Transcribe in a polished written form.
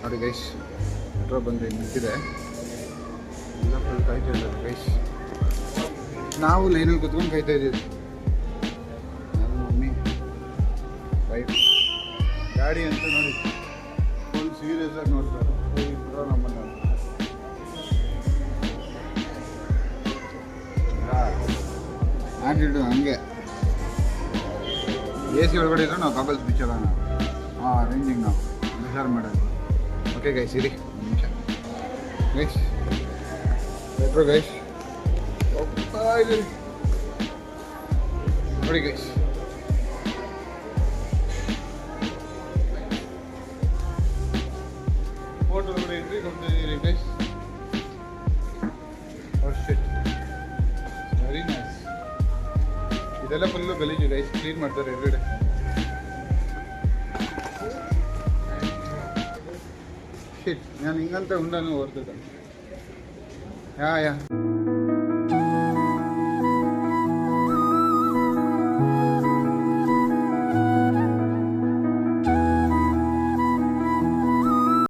ನೋಡಿ guys, metro ಬಂದು ನಿಂತಿದೆ. ಎಲ್ಲ ಫುಲ್ ಕಾಯ್ತಾ ಇದ್ದಾರೆ ಗೈಸ್. ನಾವು ಲೈನಲ್ಲಿ ಕುತ್ಕೊಂಡು ಕಾಯ್ತಾ ಇದ್ದೀವಿ. ನನ್ನ ಮಮ್ಮಿ ವೈಫ್ ಗಾಡಿ ಅಂತ ನೋಡಿ ಫುಲ್ ಸೀರಿಯಸ್ ಆಗಿ ನೋಡ್ತಾರೆ. ನಮ್ಮನ್ನು ಆ್ಯಟಿಟ್ಯೂಡ್ ಹಂಗೆ. ಎ ಸಿ ಒಳಗಡೆ ಇದ್ರು ನಾವು ಕಾಬಲ್ಸ್ ಬಿಚ್ಚಲ್ಲ ನಾವು. ರೇಂಜಿಂಗ್ ನಾವು ಮೆಷರ್ ಮಾಡೋದು. ಓಕೆ ಗೈಸ್, ಇರಿ ಒಂದು ನಿಮಿಷ ಗೈಸ್. ಮೆಟ್ರೋ ಗೈಸ್ ಹೋಗ್ತಾ ಇದ್ದೀರಿ ನೋಡಿ ಗೈಸ್. ಹೋಟೆಲ್ ಕೂಡ ಎಂಟ್ರಿ ಕೊಡ್ತಾ ಇದ್ದೀರಿ ಗೈಸ್. Very nice. ಇದೆಲ್ಲ ಫುಲ್ಲು ಗಲೀಜು ಗೈಸ್, ಕ್ಲೀನ್ ಮಾಡ್ತಾರೆ ಎವ್ರಿಡೇ. ಶಿಟ್, ನಾನು ಹಿಂಗಂತ ಉಂಡನು ಓದ್ತಿದ್ದೆ. ಯಾ